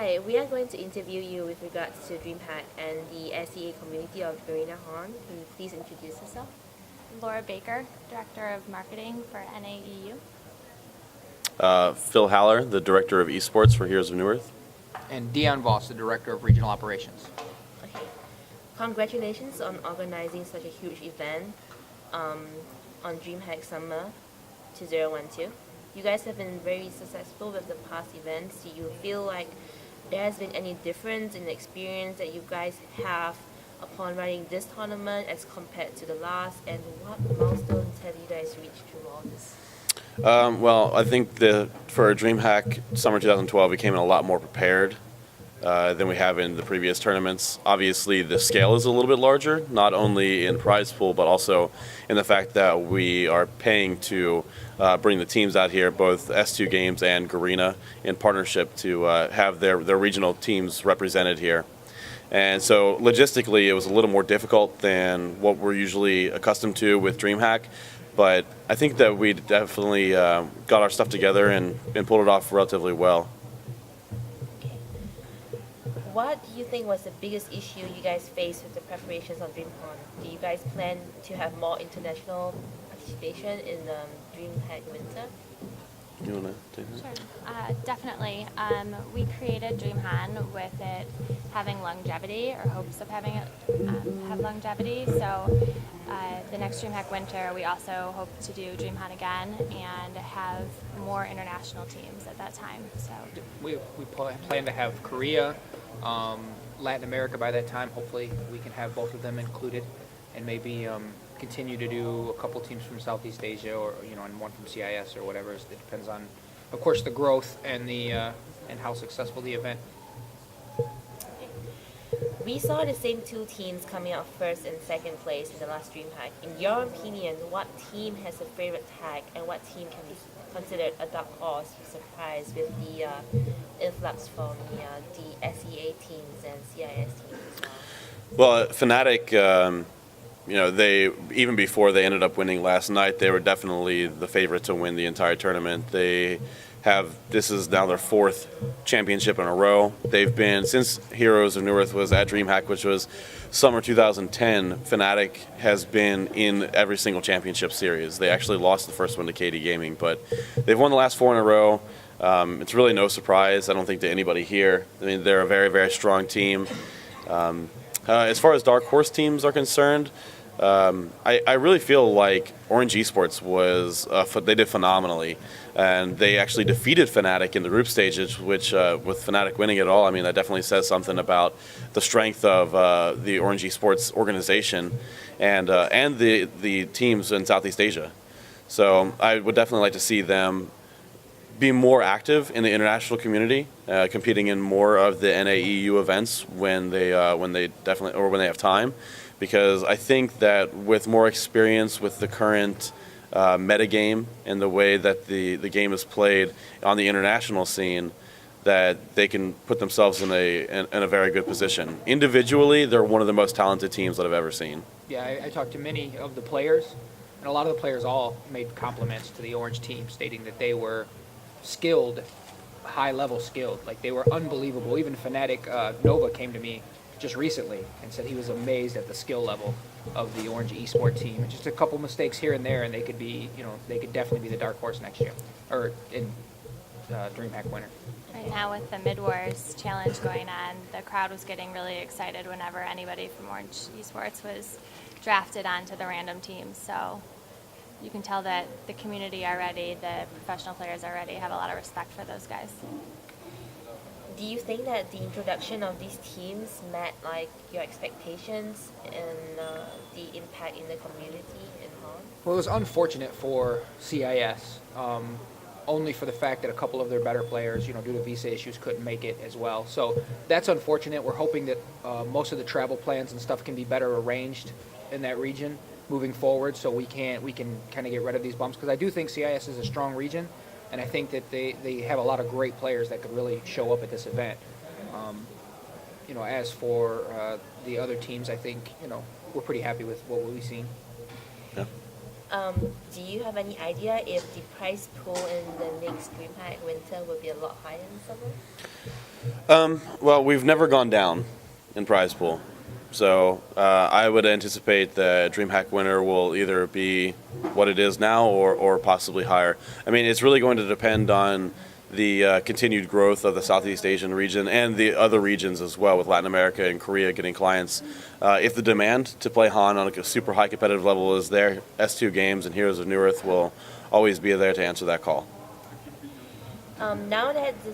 Hi, we are going to interview you with regards to DreamHack and the SEA community of Garena Horn. Can you please introduce yourself? Laura Baker, Director of Marketing for NAEU. Phil Haller, the Director of Esports for Heroes of New Earth. And Dion Voss, the Director of Regional Operations. Okay. Congratulations on organizing such a huge event on DreamHack Summer 2012. You guys have been very successful with the past events. Do you feel like there has been any difference in the experience that you guys have upon running this tournament as compared to the last? And what milestones have you guys reached through all this? Well, I think for DreamHack Summer 2012, we came in a lot more prepared than we have in the previous tournaments. Obviously, the scale is a little bit larger, not only in prize pool, but also in the fact that we are paying to bring the teams out here, both S2 Games and Garena, in partnership to have their regional teams represented here. And so logistically, it was a little more difficult than what we're usually accustomed to with DreamHack. But I think that we definitely got our stuff together and pulled it off relatively well. Okay. What do you think was the biggest issue you guys faced with the preparations of DreamHack? Do you guys plan to have more international participation in DreamHack Winter? You want to take that? Sure. Definitely. We created DreamHack with it having longevity, or hopes of having it have longevity. So the next DreamHack Winter, we also hope to do DreamHack again and have more international teams at that time. So We plan to have Korea, Latin America by that time. Hopefully we can have both of them included, and maybe continue to do a couple teams from Southeast Asia, or and one from CIS or whatever. It depends on, of course, the growth and and how successful the event. We saw the same two teams coming out first and second place in the last DreamHack. In your opinion, what team has a favorite tag, and what team can be considered a dark horse surprise with the influx from the SEA teams and CIS teams as well? Well, Fnatic, they even before they ended up winning last night, they were definitely the favorite to win the entire tournament. This is now their fourth championship in a row. They've been, since Heroes of New Earth was at DreamHack, which was summer 2010, Fnatic has been in every single championship series. They actually lost the first one to KD Gaming, but they've won the last four in a row. It's really no surprise, I don't think, to anybody here. I mean, they're a very, very strong team. As far as dark horse teams are concerned, I really feel like Orange Esports they did phenomenally, and they actually defeated Fnatic in the group stages, which with Fnatic winning it all, I mean, that definitely says something about the strength of the Orange Esports organization and the teams in Southeast Asia. So I would definitely like to see them be more active in the international community, competing in more of the NAEU events when they have time, because I think that with more experience with the current meta game and the way that the game is played on the international scene, that they can put themselves in a very good position. Individually, they're one of the most talented teams that I've ever seen. Yeah, I talked to many of the players, and a lot of the players all made compliments to the Orange team, stating that they were skilled, high-level skilled. Like, they were unbelievable. Even Fnatic Nova came to me just recently and said he was amazed at the skill level of the Orange Esports team. Just a couple mistakes here and there, and they could definitely be the dark horse next year, or in DreamHack winter. right now with the Mid-Wars Challenge going on, the crowd was getting really excited whenever anybody from Orange Esports was drafted onto the random teams. So you can tell that the community already, the professional players already have a lot of respect for those guys. Do you think that the introduction of these teams met your expectations and the impact in the community in Hong? Well, it was unfortunate for CIS, only for the fact that a couple of their better players, due to visa issues, couldn't make it as well. So that's unfortunate. We're hoping that most of the travel plans and stuff can be better arranged in that region moving forward, so we can kind of get rid of these bumps, because I do think CIS is a strong region, and I think that they have a lot of great players that could really show up at this event. As for the other teams, I think we're pretty happy with what we've seen. Yeah. Do you have any idea if the prize pool in the next DreamHack Winter will be a lot higher in summer? Well, we've never gone down in prize pool. So I would anticipate that DreamHack winner will either be what it is now or possibly higher. I mean, it's really going to depend on the continued growth of the Southeast Asian region and the other regions as well, with Latin America and Korea getting clients. If the demand to play Han on a super high competitive level is there, S2 Games and Heroes of Newerth will always be there to answer that call. Now that the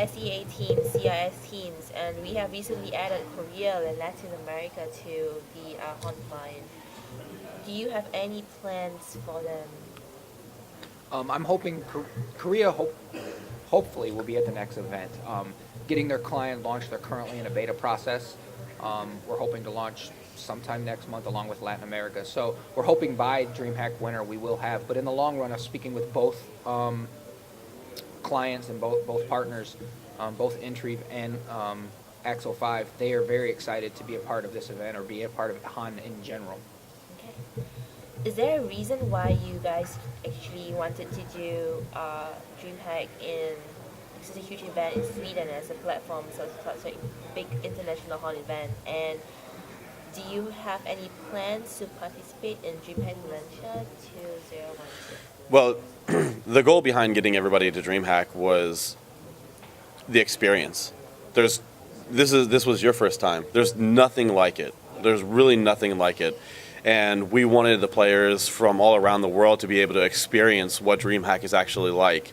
SEA teams, CIS teams, and we have recently added Korea and Latin America to the Han client, do you have any plans for them? I'm hoping Korea hopefully will be at the next event. Getting their client launched, they're currently in a beta process. We're hoping to launch sometime next month along with Latin America. So we're hoping by DreamHack winter we will have. But in the long run, of speaking with both clients and both partners, both Intrieve and Axel 5, they are very excited to be a part of this event or be a part of Han in general. Okay. Is there a reason why you guys actually wanted to do DreamHack in such a huge event in Sweden as a platform, so it's such a big international Han event? And do you have any plans to participate in DreamHack Valencia 2012? Well, the goal behind getting everybody to DreamHack was the experience. This was your first time. There's nothing like it. There's really nothing like it. And we wanted the players from all around the world to be able to experience what DreamHack is actually like.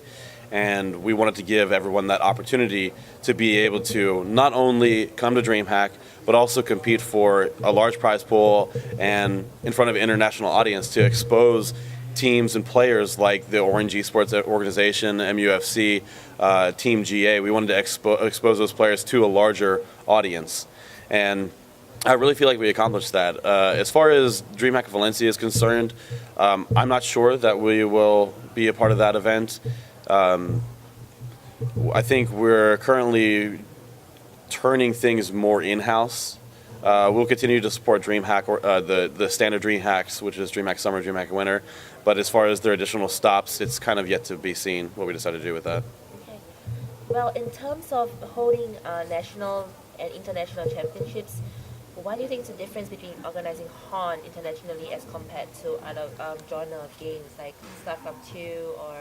And we wanted to give everyone that opportunity to be able to not only come to DreamHack, but also compete for a large prize pool and in front of an international audience to expose teams and players like the Orange Esports organization, MUFC, Team GA. We wanted to expose those players to a larger audience. And I really feel like we accomplished that. As far as DreamHack Valencia is concerned, I'm not sure that we will be a part of that event. I think we're currently turning things more in-house. We'll continue to support DreamHack, or the standard DreamHacks, which is DreamHack Summer, DreamHack Winter. But as far as their additional stops, it's kind of yet to be seen what we decide to do with that. Okay. Well, in terms of holding national and international championships, what do you think is the difference between organizing Han internationally as compared to other genre of games like StarCraft 2 or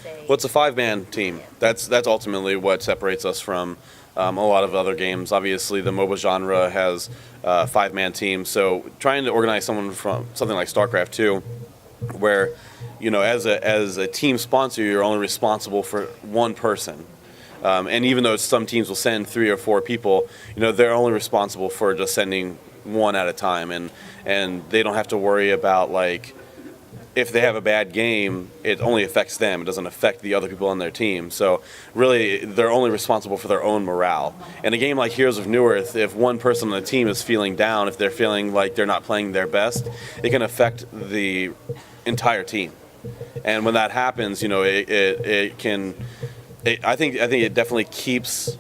say? Well, it's a 5-man team. That's ultimately what separates us from a lot of other games. Obviously, the MOBA genre has a 5-man team, so trying to organize someone from something like StarCraft 2, where as a team sponsor, you're only responsible for one person. And even though some teams will send 3 or 4 people, they're only responsible for just sending one at a time, and they don't have to worry about, like, if they have a bad game, it only affects them. It doesn't affect the other people on their team. So really, they're only responsible for their own morale. In a game like Heroes of Newerth, if one person on the team is feeling down, if they're feeling like they're not playing their best, it can affect the entire team. And when that happens, it can. I think it definitely keeps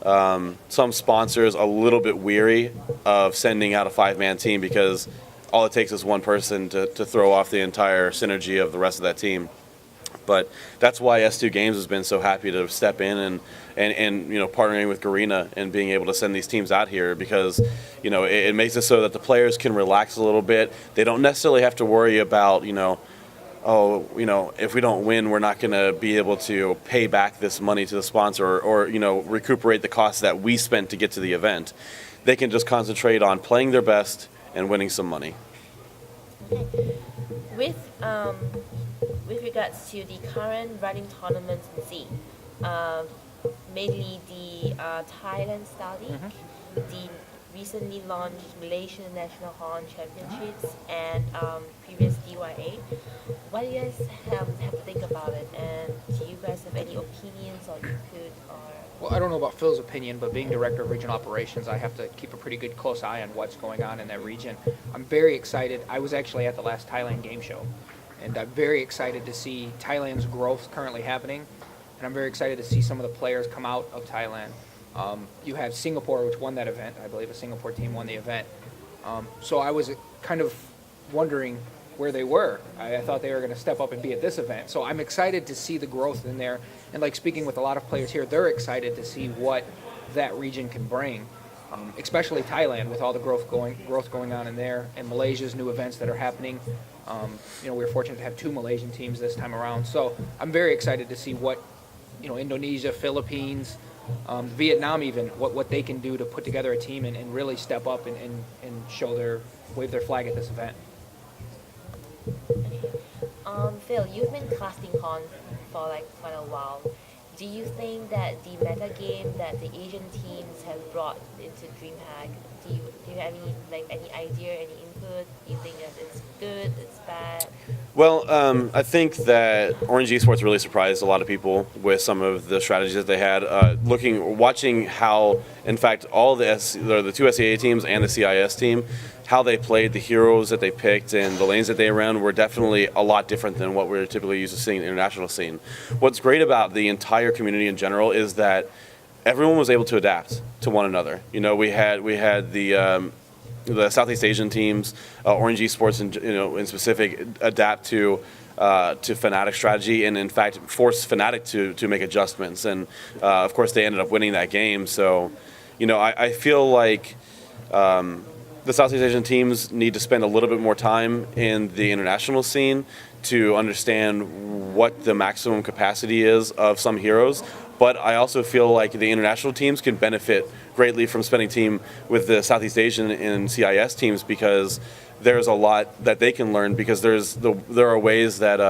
some sponsors a little bit weary of sending out a 5-man team, because all it takes is one person to throw off the entire synergy of the rest of that team. But that's why S2 Games has been so happy to step in and partnering with Garena and being able to send these teams out here, because it makes it so that the players can relax a little bit. They don't necessarily have to worry about if we don't win, we're not going to be able to pay back this money to the sponsor or recuperate the costs that we spent to get to the event. They can just concentrate on playing their best and winning some money. Okay. With regards to the current running tournaments in Z, mainly the Thailand Star League, the recently launched Malaysian National Han Championships, and previous DYA. What do you guys have to think about it, and do you guys have any opinions or input or? Well, I don't know about Phil's opinion, but being director of regional operations, I have to keep a pretty good close eye on what's going on in that region. I'm very excited. I was actually at the last Thailand game show, and I'm very excited to see Thailand's growth currently happening, and I'm very excited to see some of the players come out of Thailand. You have Singapore, which won that event. I believe a Singapore team won the event. So I was kind of wondering where they were. I thought they were going to step up and be at this event. So I'm excited to see the growth in there. And like speaking with a lot of players here, they're excited to see what that region can bring, especially Thailand with all the growth going on in there, and Malaysia's new events that are happening. We were fortunate to have 2 Malaysian teams this time around. So I'm very excited to see what Indonesia, Philippines, Vietnam even, what they can do to put together a team and really step up and wave their flag at this event. Phil, you've been casting Con for like quite a while. Do you think that the meta game that the Asian teams have brought into DreamHack, do you have any idea, any input? Do you think that it's good, it's bad? Well, I think that Orange Esports really surprised a lot of people with some of the strategies that they had. Watching how, in fact, all the 2 SEA teams and the CIS team, how they played, the heroes that they picked, and the lanes that they ran were definitely a lot different than what we're typically used to seeing in the international scene. What's great about the entire community in general is that everyone was able to adapt to one another. We had the Southeast Asian teams, Orange Esports in specific, adapt to Fnatic strategy, and in fact force Fnatic to make adjustments. And of course they ended up winning that game. So, I feel like the Southeast Asian teams need to spend a little bit more time in the international scene to understand what the maximum capacity is of some heroes. But I also feel like the international teams can benefit greatly from spending time with the Southeast Asian and CIS teams, because there's a lot that they can learn, because there are ways that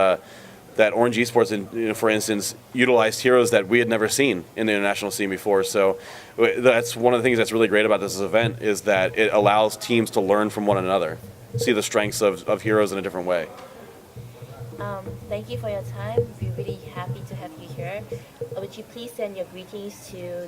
Orange Esports, for instance, utilized heroes that we had never seen in the international scene before. So that's one of the things that's really great about this event, is that it allows teams to learn from one another, see the strengths of heroes in a different way. Thank you for your time. We're really happy to have you here. Would you please send your greetings to